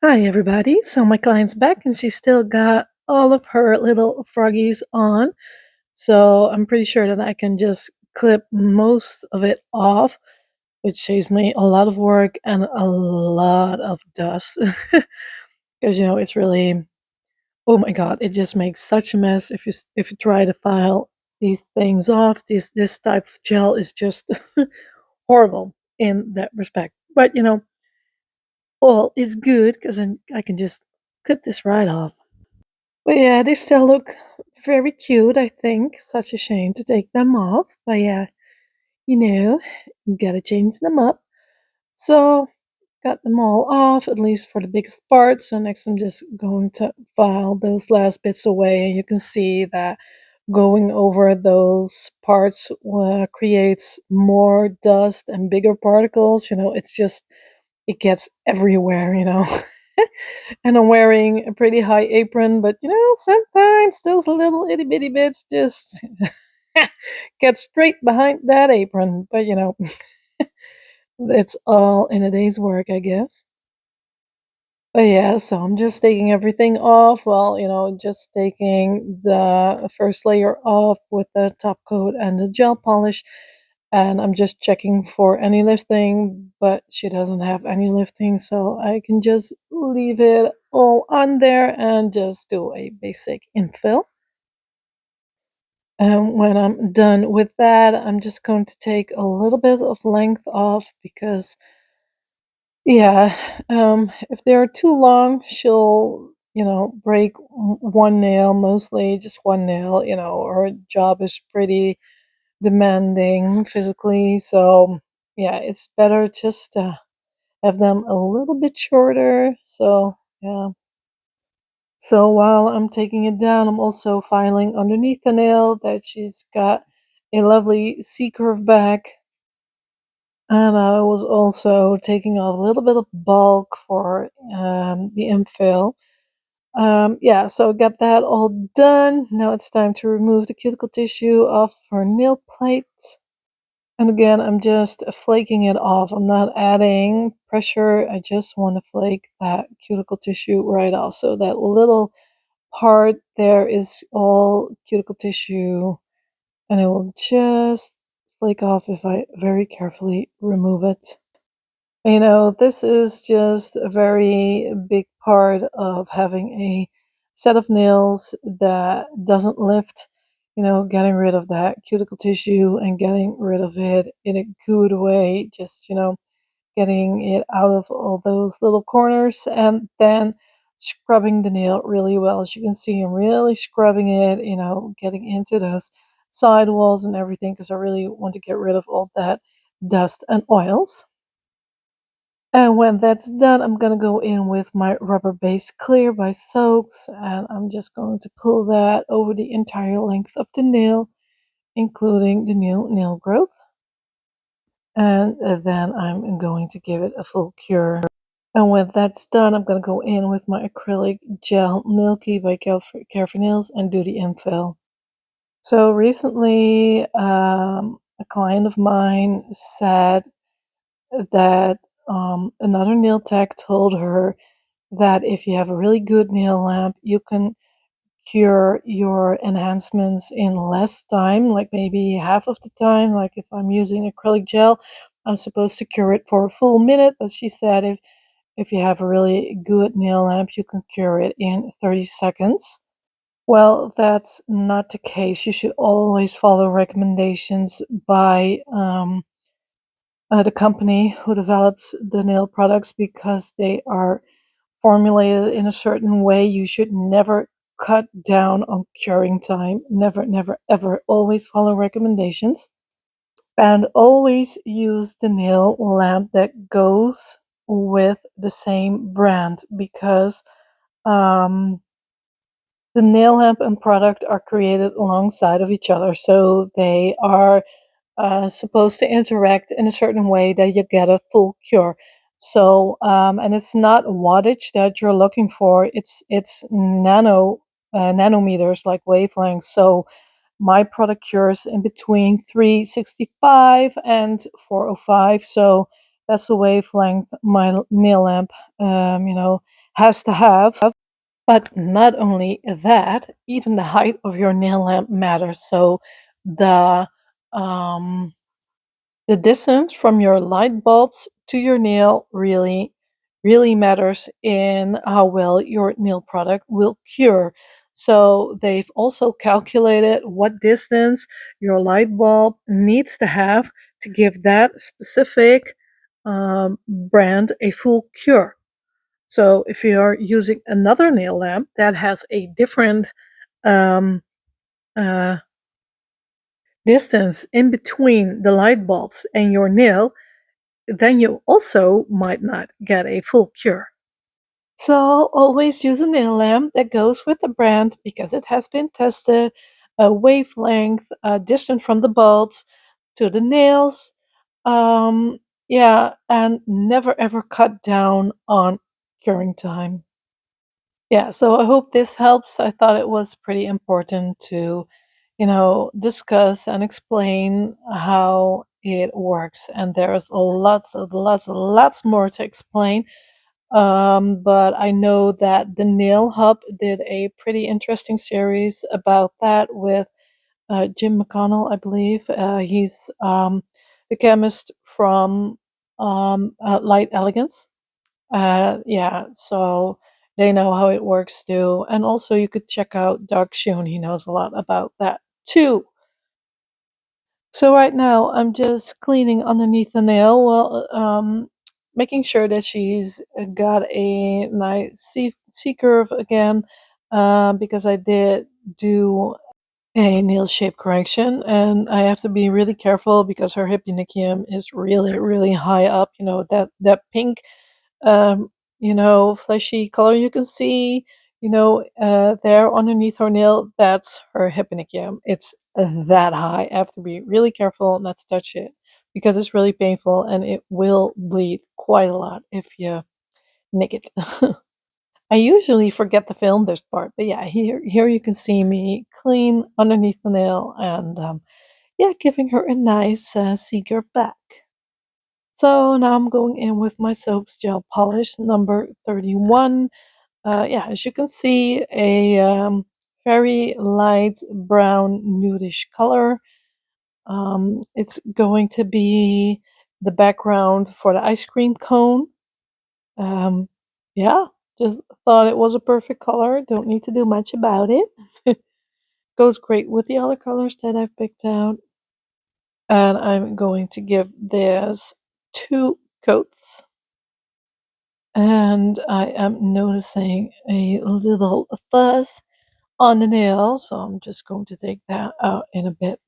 Hi, everybody. So my client's back and she still got all of her little froggies on. So I'm pretty sure that I can just clip most of it off, which saves me a lot of work and a lot of dust. Because, it's really, oh my God, it just makes such a mess if you try to file these things off. This type of gel is just horrible in that respect. But, all is good because I can just clip this right off. But yeah, they still look very cute, I think. Such a shame to take them off. But yeah, you know, gotta change them up. So got them all off, at least for the biggest part. So next I'm just going to file those last bits away. And you can see that going over those parts creates more dust and bigger particles. It's just, it gets everywhere. And I'm wearing a pretty high apron, but sometimes those little itty bitty bits just get straight behind that apron. But it's all in a day's work, I guess. But yeah, so I'm just taking everything off. Well, just taking the first layer off with the top coat and the gel polish. And I'm just checking for any lifting, but she doesn't have any lifting, so I can just leave it all on there and just do a basic infill. And when I'm done with that, I'm just going to take a little bit of length off because, yeah, if they're too long, she'll, break one nail, mostly just one nail. Her job is pretty demanding physically. So, yeah, it's better just to have them a little bit shorter. So, yeah. So while I'm taking it down, I'm also filing underneath the nail that she's got a lovely C curve back. And I was also taking off a little bit of bulk for the infill. Yeah, so got that all done. Now it's time to remove the cuticle tissue off her nail plate. And again, I'm just flaking it off. I'm not adding pressure. I just want to flake that cuticle tissue right off. So that little part there is all cuticle tissue, and it will just flake off if I very carefully remove it. This is just a very big part of having a set of nails that doesn't lift, getting rid of that cuticle tissue and getting rid of it in a good way, just, getting it out of all those little corners and then scrubbing the nail really well. As you can see, I'm really scrubbing it, getting into those side walls and everything because I really want to get rid of all that dust and oils. And when that's done, I'm gonna go in with my rubber base clear by Soaks, and I'm just going to pull that over the entire length of the nail, including the new nail growth. And then I'm going to give it a full cure. And when that's done, I'm gonna go in with my acrylic gel Milky by Carefree Nails and do the infill. So recently, a client of mine said that another nail tech told her that if you have a really good nail lamp, you can cure your enhancements in less time, like maybe half of the time. Like if I'm using acrylic gel, I'm supposed to cure it for a full minute, but she said if you have a really good nail lamp, you can cure it in 30 seconds. Well, that's not the case. You should always follow recommendations by the company who develops the nail products because they are formulated in a certain way. You should never cut down on curing time. Never, never, ever. Always follow recommendations and always use the nail lamp that goes with the same brand because um, the nail lamp and product are created alongside of each other. So they are supposed to interact in a certain way that you get a full cure. So, and it's not wattage that you're looking for. It's nanometers, like wavelengths. So my product cures in between 365 and 405. So That's the wavelength my nail lamp, has to have. But not only that, even the height of your nail lamp matters. So the um, the distance from your light bulbs to your nail really matters in how well your nail product will cure. So they've also calculated what distance your light bulb needs to have to give that specific brand a full cure. So if you're using another nail lamp that has a different um, uh, distance in between the light bulbs and your nail, then you also might not get a full cure. So always use a nail lamp that goes with the brand because it has been tested, a wavelength, distant from the bulbs to the nails. Um, yeah, and never ever cut down on curing time. Yeah, so I hope this helps. I thought it was pretty important to, discuss and explain how it works. And there's lots more to explain. But I know that the Nail Hub did a pretty interesting series about that with Jim McConnell, I believe. He's the chemist from Light Elegance. Yeah, so they know how it works too. And also, you could check out Doug Shun. He knows a lot about that too. So right now, I'm just cleaning underneath the nail, well, making sure that she's got a nice C curve again, because I did do a nail shape correction, and I have to be really careful because her hyponychium is really high up. That pink fleshy color you can see, there underneath her nail, that's her hyponychium. It's that high. I have to be really careful not to touch it because it's really painful and it will bleed quite a lot if you nick it. I usually forget to film this part, but yeah, here you can see me clean underneath the nail and yeah, giving her a nice seeker back. So now I'm going in with my soaps gel polish number 31. Yeah, as you can see, a very light brown nudish color. It's going to be the background for the ice cream cone. Um, yeah, just thought it was a perfect color. Don't need to do much about it. Goes great with the other colors that I've picked out. And I'm going to give this 2 coats. And I am noticing a little fuzz on the nail, so I'm just going to take that out in a bit.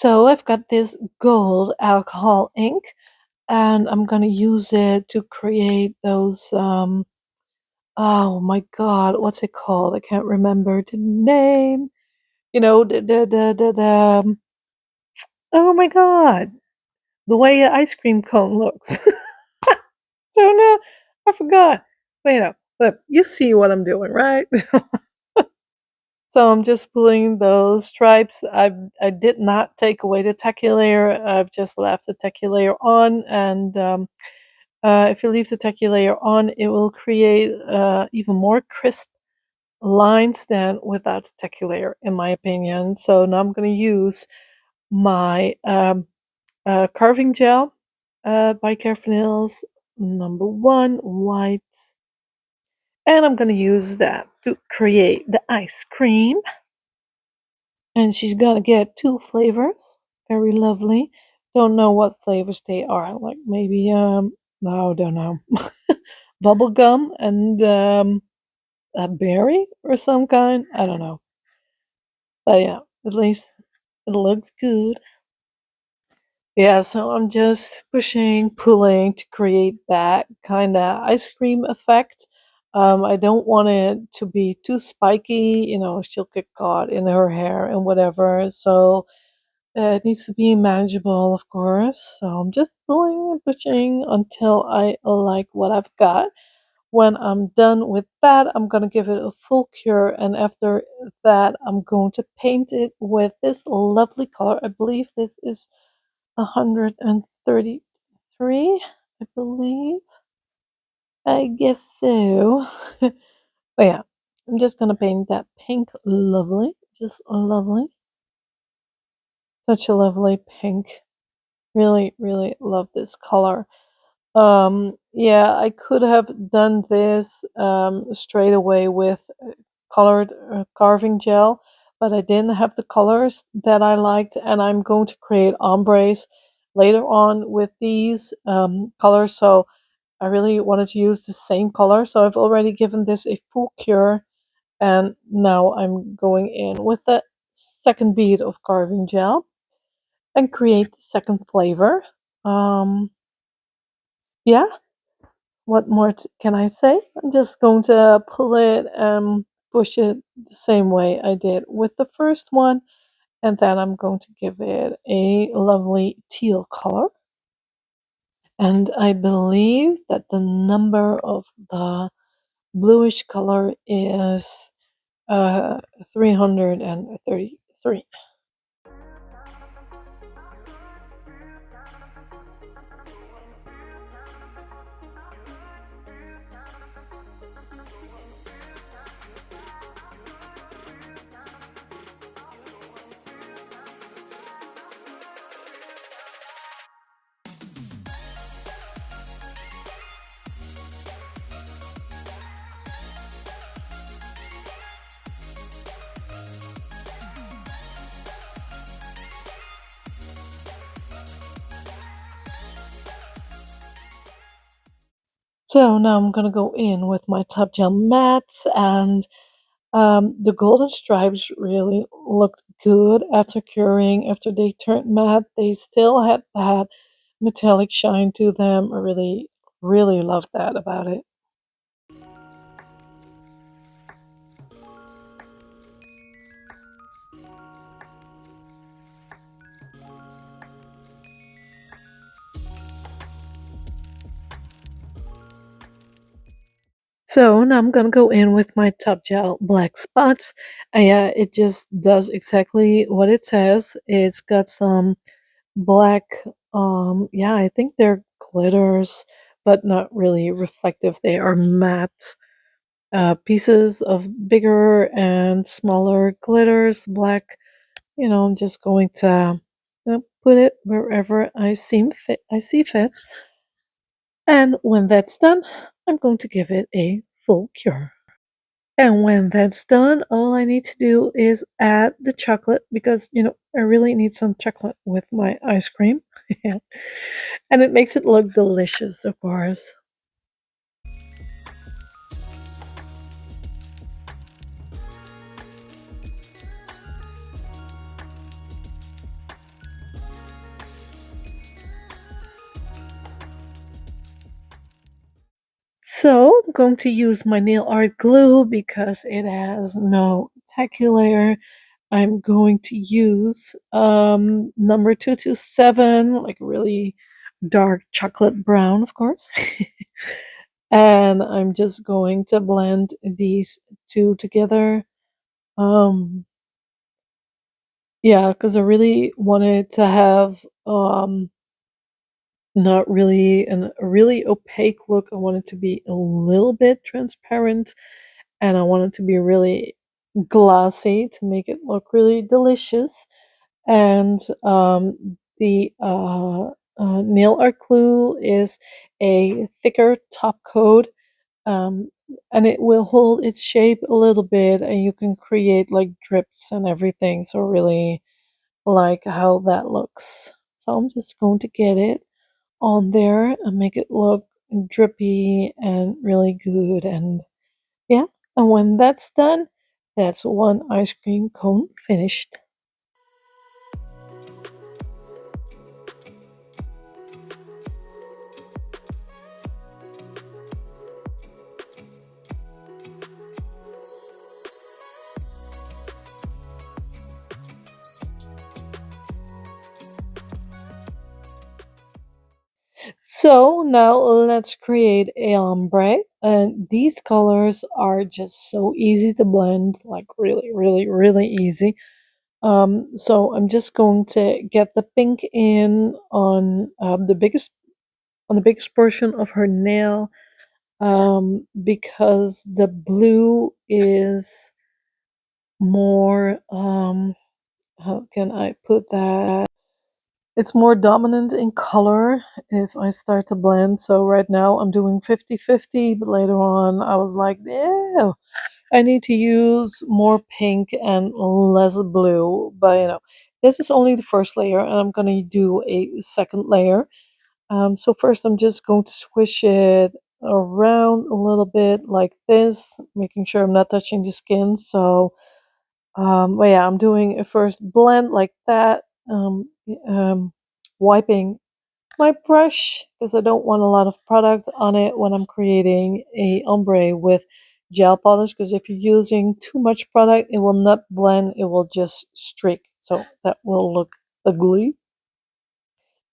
So I've got this gold alcohol ink, and I'm gonna use it to create those. Oh my God, what's it called? I can't remember the name. You know, the Oh my god, the way an ice cream cone looks. So no, I forgot. But, but you see what I'm doing, right? So I'm just pulling those stripes. I did not take away the tacky layer. I've just left the tacky layer on, and if you leave the tacky layer on, it will create even more crisp lines than without the tacky layer, in my opinion. So now I'm going to use my carving gel by Careful Nails, number one, white, and I'm going to use that to create the ice cream. And she's gonna get two flavors. Very lovely. Don't know what flavors they are. Like maybe no, don't know. Bubble gum and a berry or some kind. I don't know. But yeah, at least it looks good. Yeah, so I'm just pushing, pulling to create that kind of ice cream effect. I don't want it to be too spiky, she'll get caught in her hair and whatever. So it needs to be manageable, of course. So I'm just pulling and pushing until I like what I've got. When I'm done with that, I'm going to give it a full cure. And after that, I'm going to paint it with this lovely color. I believe this is 133, I believe. I guess so. But yeah, I'm just going to paint that pink lovely. Just lovely. Such a lovely pink. Really, really love this color. Yeah, I could have done this straight away with colored carving gel, but I didn't have the colors that I liked, and I'm going to create ombres later on with these colors. So I really wanted to use the same color. So I've already given this a full cure, and now I'm going in with the second bead of carving gel and create the second flavor. Um, yeah, what more can I say? I'm just going to pull it and push it the same way I did with the first one, and then I'm going to give it a lovely teal color. And I believe that the number of the bluish color is 333. So now I'm gonna go in with my top gel mattes, and the golden stripes really looked good after curing. After they turned matte, they still had that metallic shine to them. I really, really love that about it. So now I'm gonna go in with my top gel black spots. Yeah, it just does exactly what it says. It's got some black, yeah, I think they're glitters, but not really reflective. They are matte pieces of bigger and smaller glitters, black. I'm just going to put it wherever I see fit. And when that's done, I'm going to give it a full cure. And when that's done, all I need to do is add the chocolate because, I really need some chocolate with my ice cream. And it makes it look delicious, of course. So I'm going to use my nail art glue because it has no tacky layer. I'm going to use number 227, like really dark chocolate brown, of course. And I'm just going to blend these two together. Um, yeah, because I really wanted to have not really a really opaque look. I want it to be a little bit transparent, and I want it to be really glossy to make it look really delicious. And the nail art glue is a thicker top coat, um, and it will hold its shape a little bit, and you can create like drips and everything. So really like how that looks. So I'm just going to get it on there and make it look drippy and really good. And yeah, and when that's done, that's one ice cream cone finished. So now let's create a ombre. And these colors are just so easy to blend, like really, really, really easy. So I'm just going to get the pink in on the biggest portion of her nail, because the blue is more, how can I put that? It's more dominant in color if I start to blend. So right now I'm doing 50-50, but later on I was like, yeah, I need to use more pink and less blue. But this is only the first layer, and I'm gonna do a second layer. So first I'm just going to swish it around a little bit like this, making sure I'm not touching the skin. So but yeah, I'm doing a first blend like that, wiping my brush because I don't want a lot of product on it when I'm creating a ombre with gel polish, because if you're using too much product, it will not blend, it will just streak. So that will look ugly.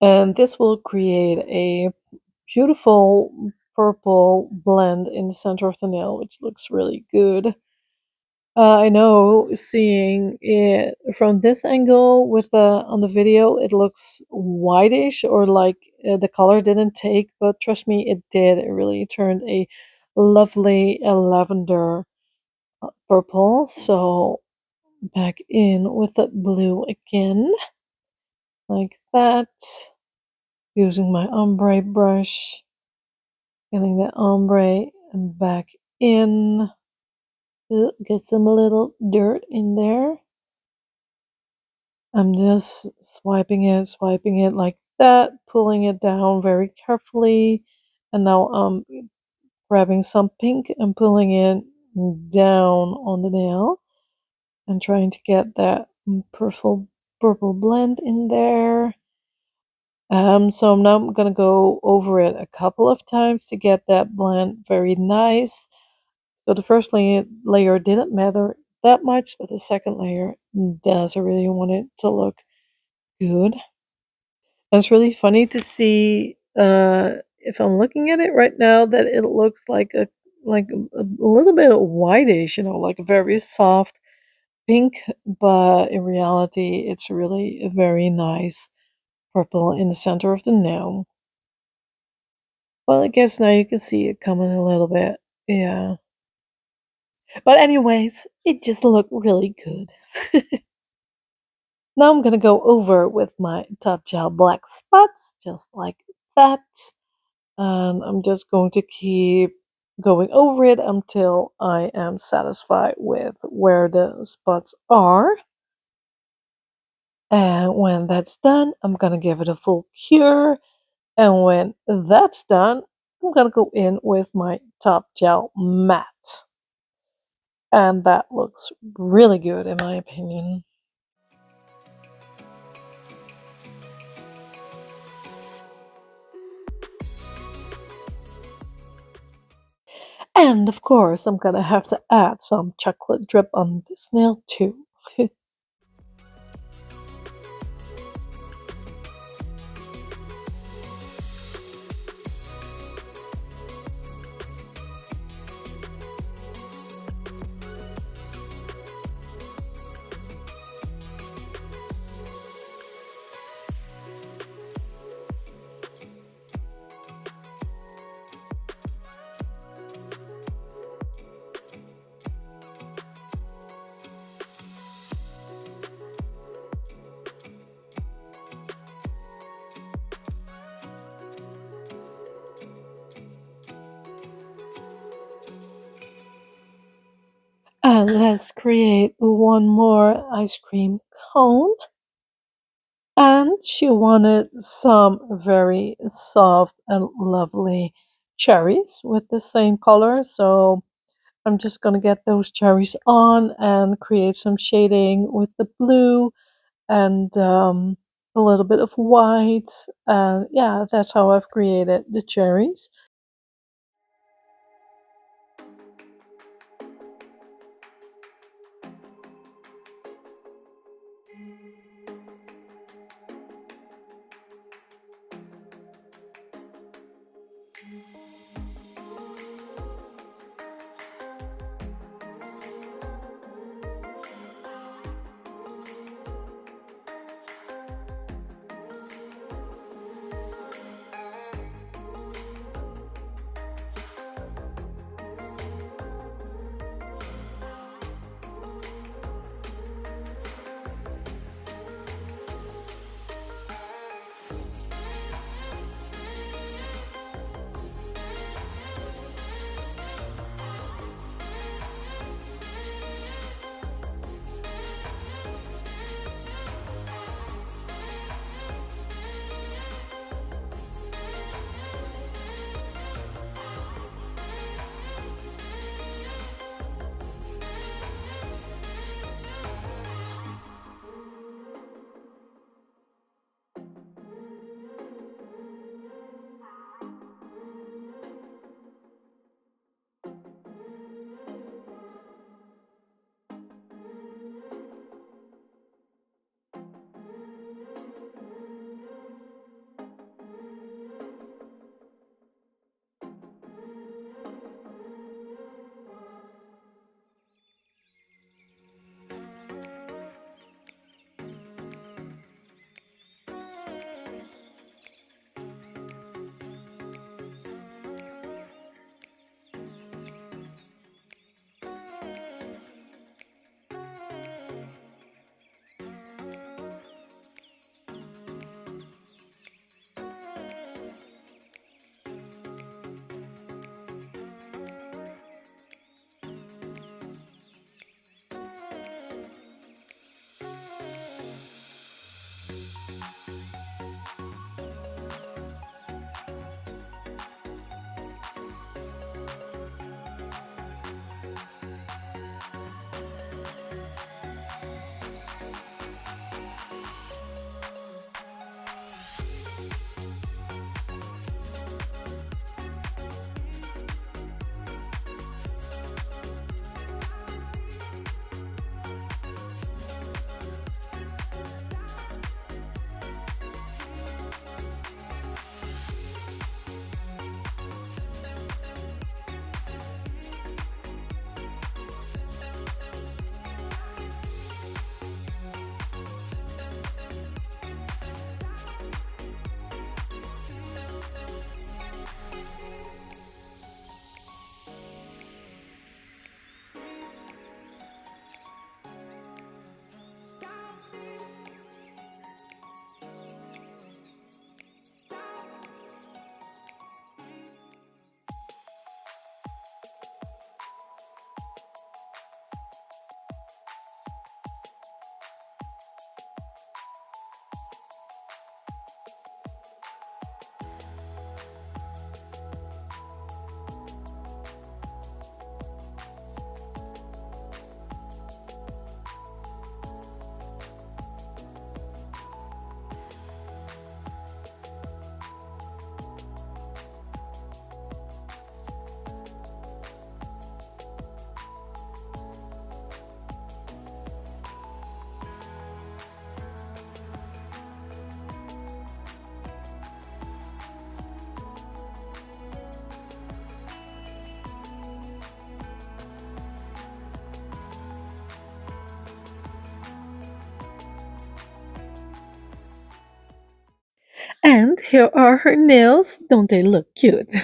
And this will create a beautiful purple blend in the center of the nail, which looks really good. I know seeing it from this angle with the on the video, it looks whitish or like the color didn't take, but trust me, it did. It really turned a lovely lavender purple. So back in with the blue again, like that, using my ombre brush, getting the ombre and back in. Get some little dirt in there. I'm just swiping it like that, pulling it down very carefully. And now I'm grabbing some pink and pulling it down on the nail and trying to get that purple blend in there. So now I'm gonna go over it a couple of times to get that blend very nice. So the first layer didn't matter that much, but the second layer does. I really want it to look good. And it's really funny to see, if I'm looking at it right now, that it looks like a little bit whitish, like a very soft pink, but in reality, it's really a very nice purple in the center of the nail. Well, I guess now you can see it coming a little bit. Yeah. But anyways, it just looked really good. Now I'm gonna go over with my top gel black spots, just like that. And I'm just going to keep going over it until I am satisfied with where the spots are. And when that's done, I'm gonna give it a full cure. And when that's done, I'm gonna go in with my top gel matte. And that looks really good in my opinion. And of course, I'm gonna have to add some chocolate drip on this nail too. And let's create one more ice cream cone. And she wanted some very soft and lovely cherries with the same color. So I'm just going to get those cherries on and create some shading with the blue and a little bit of white. And yeah, that's how I've created the cherries. And here are her nails. Don't they look cute?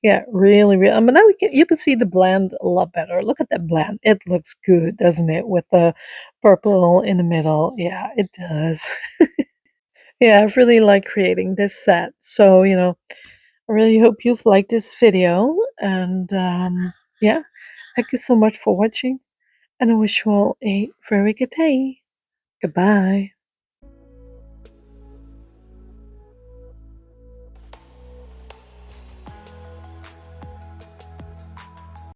Yeah, really, really. I mean, now you can see the blend a lot better. Look at that blend. It looks good, doesn't it? With the purple in the middle. Yeah, it does. Yeah, I've really liked creating this set. So, I really hope you've liked this video. And Yeah. Thank you so much for watching, and I wish you all a very good day. Goodbye.